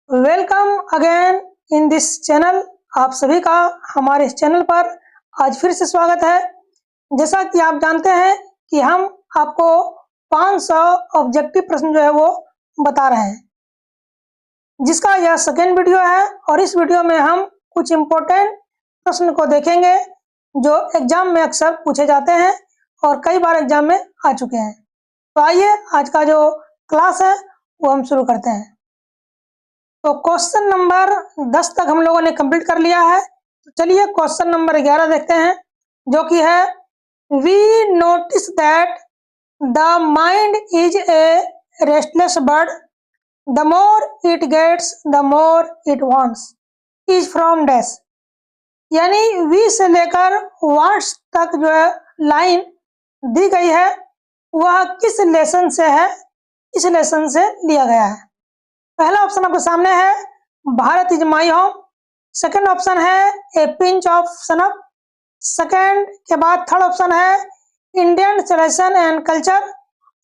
Welcome again in this channel. आप सभी का हमारे इस चैनल पर आज फिर से स्वागत है। जैसा कि आप जानते हैं कि हम आपको 500 ऑब्जेक्टिव प्रश्न जो है वो बता रहे हैं, जिसका यह सेकेंड वीडियो है। और इस वीडियो में हम कुछ इम्पोर्टेंट प्रश्न को देखेंगे जो एग्जाम में अक्सर पूछे जाते हैं और कई बार एग्जाम में आ चुके हैं। तो आइए आज का जो क्लास है वो हम शुरू करते हैं। तो क्वेश्चन नंबर 10 तक हम लोगों ने कंप्लीट कर लिया है। तो चलिए क्वेश्चन नंबर 11 देखते हैं, जो कि है we notice that the mind is a restless bird, the more it gets the more it wants, is from dash. यानी वी से लेकर वांट्स तक जो है लाइन दी गई है वह किस लेसन से है, इस लेसन से लिया गया है। पहला ऑप्शन आपके सामने है Bharat is my home. Second option है ए पिंच ऑफ सनअप। सेकंड के बाद थर्ड ऑप्शन है इंडियन सिविलाइजेशन एंड कल्चर।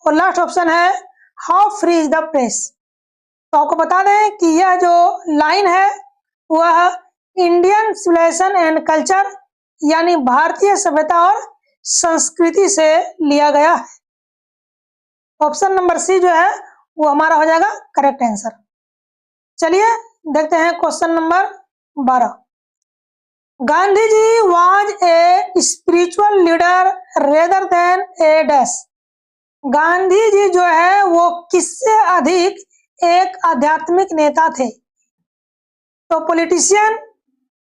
और लास्ट ऑप्शन है how free is the press. तो आपको बता दें कि यह जो लाइन है वह इंडियन सिविलाइजेशन एंड कल्चर यानी भारतीय सभ्यता और संस्कृति से लिया गया है। ऑप्शन नंबर सी जो है वो हमारा हो जाएगा करेक्ट आंसर। चलिए देखते हैं question number 12। Gandhi ji was a spiritual leader rather than a dash. Gandhi ji जो है वो किससे अधिक एक आध्यात्मिक नेता थे। तो पॉलिटिशियन,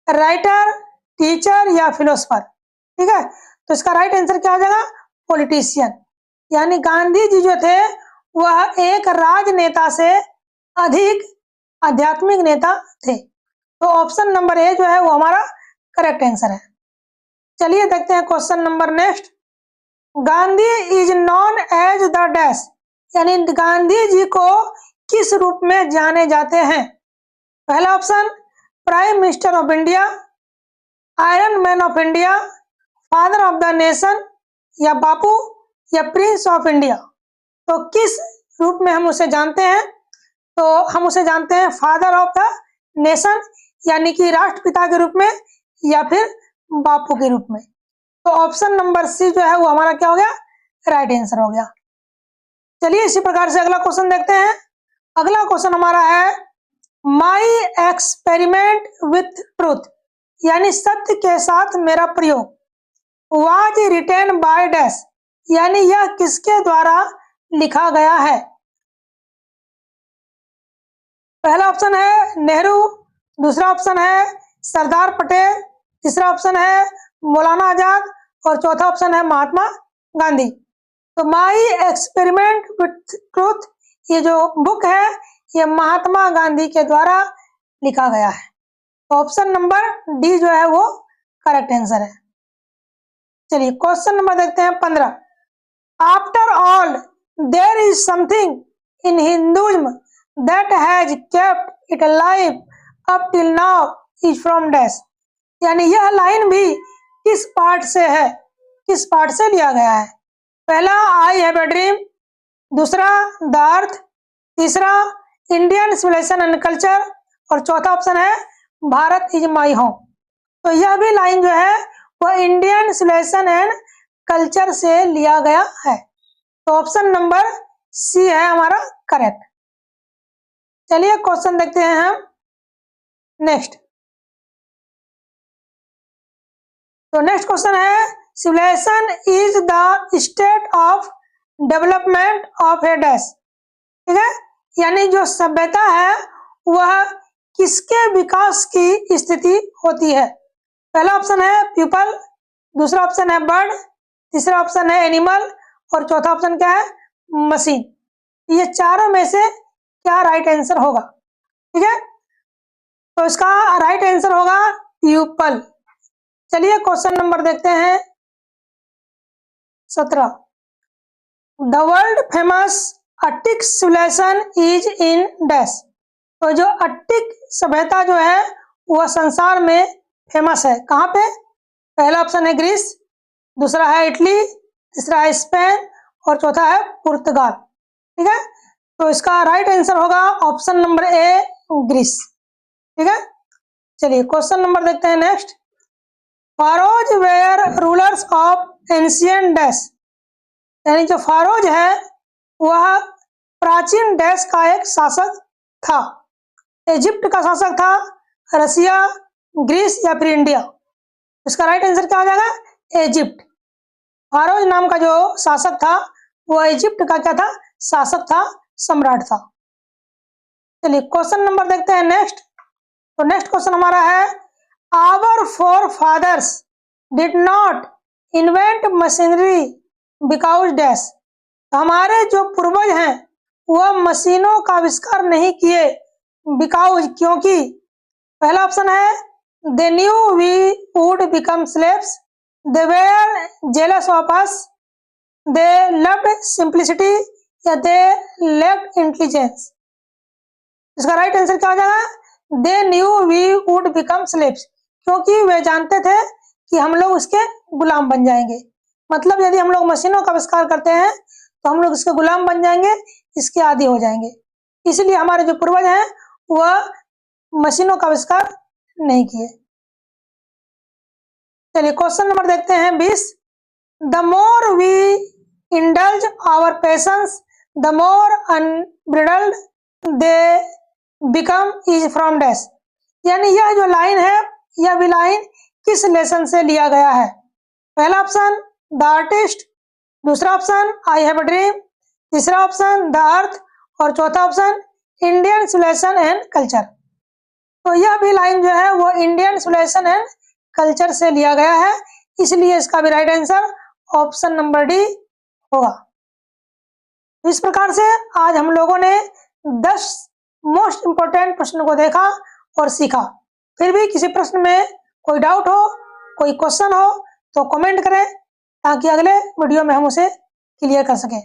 राइटर, टीचर या फिलोसफर। ठीक है, तो इसका राइट आंसर क्या हो जाएगा, पॉलिटिशियन। यानी गांधी जी जो थे वह एक राजनेता से अधिक आध्यात्मिक नेता थे। तो ऑप्शन नंबर ए जो है वो हमारा करेक्ट आंसर है। चलिए देखते हैं question number next. Gandhi is known as the dash. यानी गांधी जी को किस रूप में जाने जाते हैं। पहला option prime minister of India, iron man of India, father of the nation या बापू या प्रिंस ऑफ इंडिया। तो किस रूप में हम उसे जानते हैं। तो हम उसे जानते हैं फादर ऑफ द नेशन यानी कि राष्ट्रपिता के रूप में या फिर बापू के रूप में। तो ऑप्शन नंबर सी जो है वो हमारा क्या हो गया, राइट आंसर हो गया। चलिए इसी प्रकार से अगला क्वेश्चन देखते हैं। अगला क्वेश्चन हमारा है माई एक्सपेरिमेंट विथ ट्रूथ यानी सत्य के साथ मेरा प्रयोग वाज रिटेन बाय डैश। यानी यह किसके द्वारा लिखा गया है। पहला ऑप्शन है नेहरू, दूसरा ऑप्शन है सरदार पटेल, तीसरा ऑप्शन है मौलाना आजाद और चौथा ऑप्शन है महात्मा गांधी। तो माई एक्सपेरिमेंट विथ ट्रूथ ये जो बुक है ये महात्मा गांधी के द्वारा लिखा गया है। तो ऑप्शन नंबर डी जो है वो करेक्ट आंसर है। चलिए क्वेश्चन नंबर देखते हैं 15। After all there is something in Hinduism that has kept it alive up till now is from dash। यानी यह लाइन भी किस पार्ट से है, किस पार्ट से लिया गया है। पहला आई हैव ए ड्रीम, दूसरा द अर्थ, तीसरा इंडियन सिविलाइजेशन एंड कल्चर और चौथा ऑप्शन है भारत इज माई होम। तो यह भी लाइन जो है वह इंडियन सिविलाइजेशन एंड कल्चर से लिया गया है। तो ऑप्शन नंबर सी है हमारा करेक्ट। चलिए क्वेश्चन देखते हैं हम नेक्स्ट। तो नेक्स्ट क्वेश्चन है civilisation is the state of development of a dash. ठीक है, यानी जो सभ्यता है वह किसके विकास की स्थिति होती है। पहला ऑप्शन है पीपल, दूसरा ऑप्शन है बर्ड, तीसरा ऑप्शन है एनिमल और चौथा ऑप्शन क्या है, मशीन। ये चारों में से क्या राइट आंसर होगा। ठीक है, तो इसका राइट आंसर होगा प्यूपल। चलिए क्वेश्चन नंबर देखते हैं 17। The world famous Attic civilization is in dash. तो जो अट्टिक सभ्यता जो है वह संसार में फेमस है, कहाँ पे। पहला ऑप्शन है ग्रीस, दूसरा है इटली, तीसरा है स्पेन और चौथा है पुर्तगाल। ठीक है, तो इसका राइट आंसर होगा ऑप्शन नंबर ए ग्रीस। ठीक है, चलिए क्वेश्चन नंबर देखते हैं next. Pharaohs were rulers of ancient dash, यानी जो फारोज है वह प्राचीन डैश का एक शासक था। इजिप्ट का शासक था, रसिया, ग्रीस या फिर इंडिया। इसका राइट आंसर क्या हो जाएगा? इजिप्ट। फारोज नाम का जो शासक था वह इजिप्ट का क्या था? शासक था, सम्राट था। चलिए क्वेश्चन नंबर देखते हैं नेक्स्ट। तो नेक्स्ट क्वेश्चन हमारा है, our forefathers did not invent machinery because dash. हमारे जो पूर्वज हैं वह मशीनों का आविष्कार नहीं किए, बिकॉज क्योंकि। पहला ऑप्शन है they knew we would become slaves, they were jealous of us, they loved simplicity या दे लैक्ड इंटेलिजेंस। इसका राइट आंसर क्या हो जाएगा? They knew we would become slaves, क्योंकि वे जानते थे कि हम लोग उसके गुलाम बन जाएंगे। मतलब यदि हम लोग मशीनों का आविष्कार करते हैं तो हम लोग इसके गुलाम बन जाएंगे, इसके आदी हो जाएंगे। इसलिए हमारे जो पूर्वज हैं वह मशीनों का आविष्कार नहीं किए। चलिए क्वेश्चन नंबर देखते हैं 20। The more we indulge our passions the more unbridled they become is from dash. यानी यह जो लाइन है यह भी लाइन किस लेसन से लिया गया है? पहला ऑप्शन द आर्टिस्ट, दूसरा option I have a dream, तीसरा ऑप्शन द अर्थ और चौथा option Indian civilisation and culture. तो यह भी लाइन जो है वो इंडियन सिविलाइजेशन एंड कल्चर से लिया गया है, इसलिए इसका भी right answer option number D होगा। इस प्रकार से आज हम लोगों ने 10 मोस्ट इंपोर्टेंट प्रश्न को देखा और सीखा। फिर भी किसी प्रश्न में कोई डाउट हो, कोई क्वेश्चन हो तो कमेंट करें ताकि अगले वीडियो में हम उसे क्लियर कर सकें।